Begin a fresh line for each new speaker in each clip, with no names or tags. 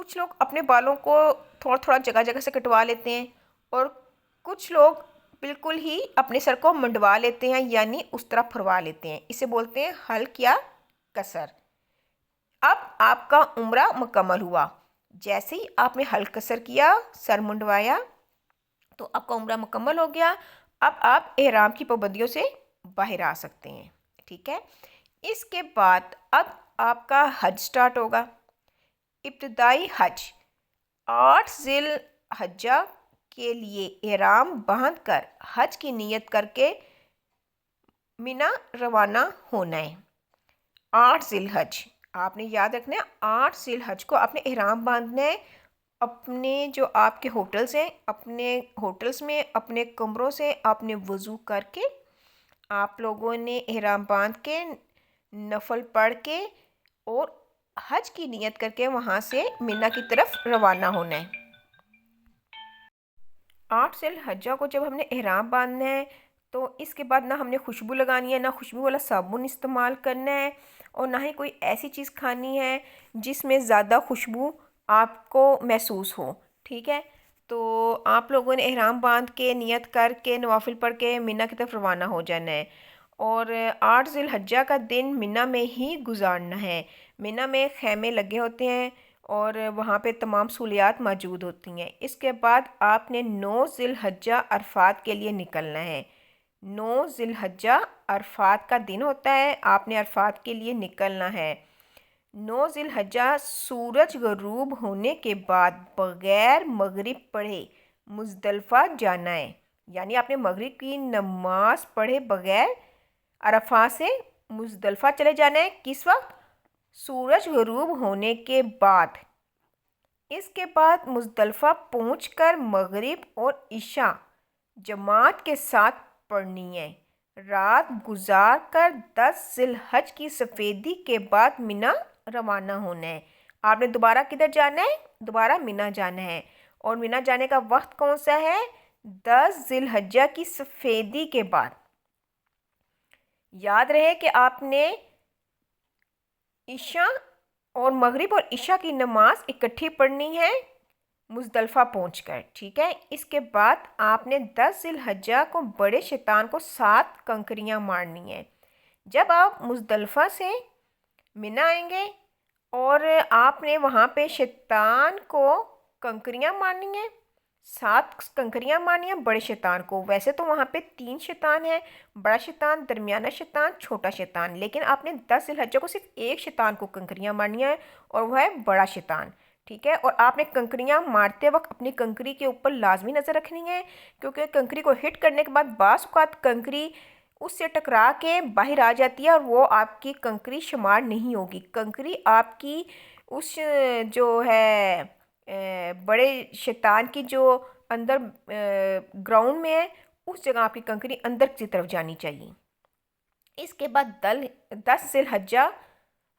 کچھ لوگ اپنے بالوں کو تھوڑا تھوڑا جگہ جگہ سے کٹوا لیتے ہیں اور کچھ لوگ بالکل ہی اپنے سر کو منڈوا لیتے ہیں، یعنی اس طرح پھروا لیتے ہیں۔ اسے بولتے ہیں حلق یا قصر۔ اب آپ کا عمرہ مکمل ہوا۔ جیسے ہی آپ نے حلق قصر کیا، سر منڈوایا، تو آپ کا عمرہ مکمل ہو گیا۔ اب آپ احرام کی پابندیوں سے باہر آ سکتے ہیں، ٹھیک ہے۔ اس کے بعد اب آپ کا حج سٹارٹ ہوگا۔ ابتدائی حج 8 ذی الحجہ کے لیے احرام باندھ کر حج کی نیت کر کے منا روانہ ہونا ہے۔ 8 ذی الحج آپ نے یاد رکھنا ہے، 8 ذی الحج کو آپ نے احرام باندھنا ہے۔ اپنے جو آپ کے ہوٹلز ہیں، اپنے ہوٹلز میں اپنے کمروں سے آپ نے وضو کر کے آپ لوگوں نے احرام باندھ کے نفل پڑھ کے اور حج کی نیت کر کے وہاں سے منا کی طرف روانہ ہونا ہے۔ 8 ذی الحجہ کو جب ہم نے احرام باندھنا ہے تو اس کے بعد نہ ہم نے خوشبو لگانی ہے، نہ خوشبو والا صابن استعمال کرنا ہے، اور نہ ہی کوئی ایسی چیز کھانی ہے جس میں زیادہ خوشبو آپ کو محسوس ہو، ٹھیک ہے۔ تو آپ لوگوں نے احرام باندھ کے نیت کر کے نوافل پڑھ کے منا کی طرف روانہ ہو جانا ہے، اور 8 ذی الحجہ کا دن منا میں ہی گزارنا ہے۔ منا میں خیمے لگے ہوتے ہیں اور وہاں پہ تمام سہولیات موجود ہوتی ہیں۔ اس کے بعد آپ نے 9 ذی الحجہ عرفات کے لیے نکلنا ہے۔ 9 ذی الحجہ عرفات کا دن ہوتا ہے، آپ نے عرفات کے لیے نکلنا ہے۔ 9 ذی الحجہ سورج غروب ہونے کے بعد بغیر مغرب پڑھے مزدلفہ جانا ہے، یعنی آپ نے مغرب کی نماز پڑھے بغیر عرفات سے مزدلفہ چلے جانا ہے۔ کس وقت؟ سورج غروب ہونے کے بعد۔ اس کے بعد مزدلفہ پہنچ کر مغرب اور عشاء جماعت کے ساتھ پڑھنی ہے۔ رات گزار کر 10 ذی الحج کی سفیدی کے بعد منا روانہ ہونا ہے۔ آپ نے دوبارہ کدھر جانا ہے؟ دوبارہ منا جانا ہے، اور منا جانے کا وقت کون سا ہے؟ 10 ذی الحجہ کی سفیدی کے بعد۔ یاد رہے کہ آپ نے عشاء اور مغرب اور عشاء کی نماز اکٹھی پڑھنی ہے مزدلفہ پہنچ کر، ٹھیک ہے۔ اس کے بعد آپ نے 10 ذی الحجہ کو بڑے شیطان کو 7 کنکریاں مارنی ہیں۔ جب آپ مزدلفہ سے منا آئیں گے اور آپ نے وہاں پہ شیطان کو کنکریاں مارنی ہیں، 7 کنکریاں مارنی ہیں بڑے شیطان کو۔ ویسے تو وہاں پہ 3 شیطان ہیں، بڑا شیطان، درمیانہ شیطان، چھوٹا شیطان، لیکن آپ نے 10 ذی الحجہ کو صرف ایک شیطان کو کنکریاں مارنی ہیں اور وہ ہے بڑا شیطان، ٹھیک ہے۔ اور آپ نے کنکریاں مارتے وقت اپنی کنکری کے اوپر لازمی نظر رکھنی ہے، کیونکہ کنکری کو ہٹ کرنے کے بعد بعض اوقات کنکری اس سے ٹکرا کے باہر آ جاتی ہے اور وہ آپ کی کنکری شمار نہیں ہوگی۔ کنکری آپ کی اس جو ہے بڑے شیطان کی جو اندر گراؤنڈ میں ہے، اس جگہ آپ کی کنکری اندر کی طرف جانی چاہیے۔ اس کے بعد 10 ذی الحجہ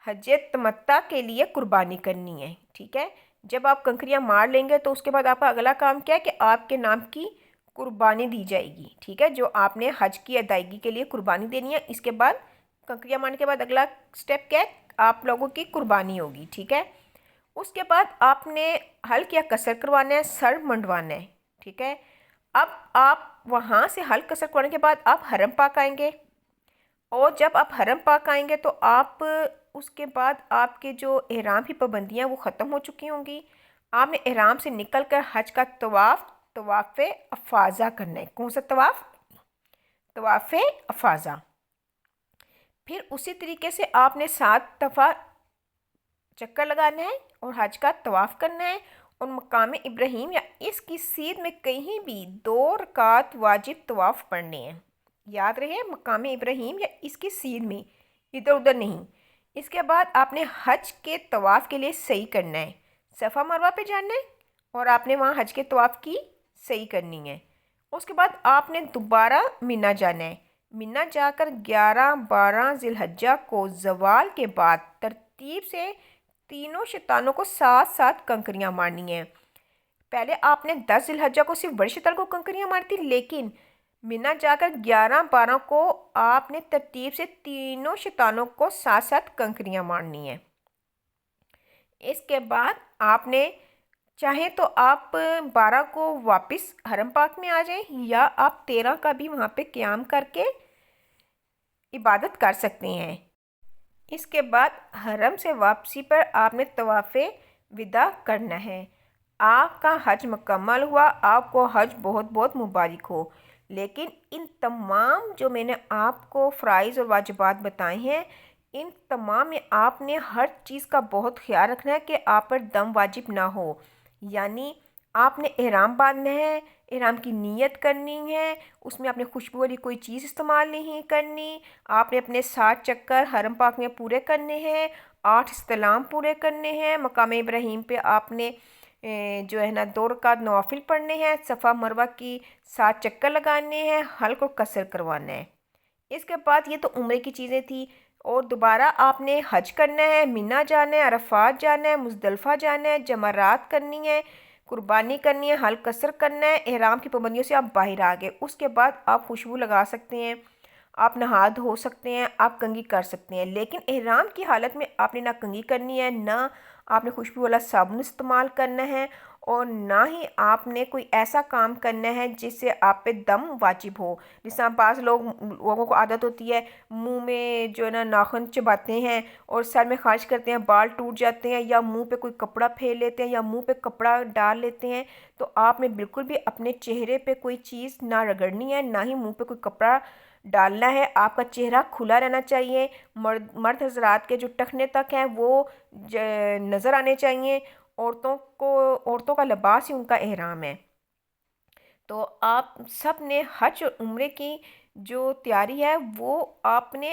حج تمتع کے لیے قربانی کرنی ہے، ٹھیک ہے۔ جب آپ کنکریاں مار لیں گے تو اس کے بعد آپ کا اگلا کام کیا ہے کہ آپ کے نام کی قربانی دی جائے گی، ٹھیک ہے، جو آپ نے حج کی ادائیگی کے لیے قربانی دینی ہے۔ اس کے بعد کنکریاں مارنے کے بعد اگلا سٹیپ کیا ہے؟ آپ لوگوں کی قربانی ہوگی، ٹھیک ہے۔ اس کے بعد آپ نے حلق یا قصر کروانا ہے، سر منڈوانا ہے، ٹھیک ہے۔ اب آپ وہاں سے حلق قصر کروانے کے بعد آپ حرم پاک آئیں گے، اور جب آپ حرم پاک آئیں گے تو آپ اس کے بعد آپ کے جو احرام کی پابندیاں وہ ختم ہو چکی ہوں گی۔ آپ نے احرام سے نکل کر حج کا طواف افاضہ کرنا ہے۔ کون سا طواف؟ طواف افاضہ۔ پھر اسی طریقے سے آپ نے 7 دفعہ چکر لگانا ہے اور حج کا طواف کرنا ہے، اور مقام ابراہیم یا اس کی سیدھ میں کہیں بھی 2 رکعت واجب طواف پڑھنے ہیں۔ یاد رہے، مقام ابراہیم یا اس کی سیدھ میں، ادھر ادھر نہیں۔ اس کے بعد آپ نے حج کے طواف کے لیے سعی کرنا ہے، صفا مروہ پہ جانا ہے اور آپ نے وہاں حج کے طواف کی سعی کرنی ہے۔ اس کے بعد آپ نے دوبارہ منا جانا ہے۔ منا جا کر 11-12 ذی الحجہ کو زوال کے بعد ترتیب سے تینوں شیطانوں کو 7 کنکریاں مارنی ہیں۔ پہلے آپ نے 10 ذی الحجہ کو صرف بڑے شیطان کو کنکریاں مارتی، لیکن منا جا کر 11-12 کو آپ نے ترتیب سے تینوں شیطانوں کو 7 کنکریاں مارنی ہیں۔ اس کے بعد آپ نے چاہیں تو آپ 12 کو واپس حرم پاک میں آ جائیں یا آپ 13 کا بھی وہاں پہ قیام کر کے عبادت کر سکتے ہیں۔ اس کے بعد حرم سے واپسی پر آپ نے طواف وداع کرنا ہے۔ آپ کا حج مکمل ہوا، آپ کو حج بہت بہت مبارک ہو۔ لیکن ان تمام جو میں نے آپ کو فرائض اور واجبات بتائے ہیں، ان تمام میں آپ نے ہر چیز کا بہت خیال رکھنا ہے کہ آپ پر دم واجب نہ ہو۔ یعنی آپ نے احرام باندھنا ہے، احرام کی نیت کرنی ہے، اس میں آپ نے خوشبو والی کوئی چیز استعمال نہیں کرنی، آپ نے اپنے 7 چکر حرم پاک میں پورے کرنے ہیں، 8 استلام پورے کرنے ہیں، مقام ابراہیم پہ آپ نے جو ہے نا 2 رکعت نوافل پڑھنے ہیں، صفا مروہ کی 7 چکر لگانے ہیں، حلق اور قصر کروانا ہے۔ اس کے بعد یہ تو عمرے کی چیزیں تھی، اور دوبارہ آپ نے حج کرنا ہے، مینا جانا ہے، عرفات جانا ہے، مزدلفہ جانا ہے، جمرات کرنی ہے، قربانی کرنی ہے، حلق قصر کرنا ہے، احرام کی پابندیوں سے آپ باہر آ گئے۔ اس کے بعد آپ خوشبو لگا سکتے ہیں، آپ نہا دھو سکتے ہیں، آپ کنگھی کر سکتے ہیں، لیکن احرام کی حالت میں آپ نے نہ کنگھی کرنی ہے، نہ آپ نے خوشبو والا صابن استعمال کرنا ہے، اور نہ ہی آپ نے کوئی ایسا کام کرنا ہے جس سے آپ پہ دم واجب ہو۔ جس طرح بعض لوگوں کو عادت ہوتی ہے منہ میں جو ہے نا ناخن چباتے ہیں اور سر میں خارش کرتے ہیں، بال ٹوٹ جاتے ہیں، یا منہ پہ کوئی کپڑا پھیر لیتے ہیں، یا منہ پہ کپڑا ڈال لیتے ہیں، تو آپ نے بالکل بھی اپنے چہرے پہ کوئی چیز نہ رگڑنی ہے، نہ ہی منہ پہ کوئی کپڑا ڈالنا ہے۔ آپ کا چہرہ کھلا رہنا چاہیے، مرد حضرات کے جو ٹخنے تک ہیں وہ نظر آنے چاہیے۔ عورتوں کا لباس ہی ان کا احرام ہے۔ تو آپ سب نے حج اور عمرے کی جو تیاری ہے وہ آپ نے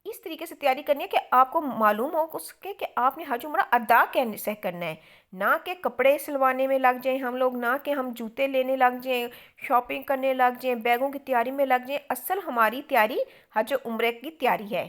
اس طریقے سے تیاری کرنی ہے کہ آپ کو معلوم ہو سکے کہ آپ نے حج عمرہ ادا کیسے کرنا ہے، نہ کہ کپڑے سلوانے میں لگ جائیں ہم لوگ، نہ کہ ہم جوتے لینے لگ جائیں، شاپنگ کرنے لگ جائیں، بیگوں کی تیاری میں لگ جائیں۔ اصل ہماری تیاری حج و عمرے کی تیاری ہے۔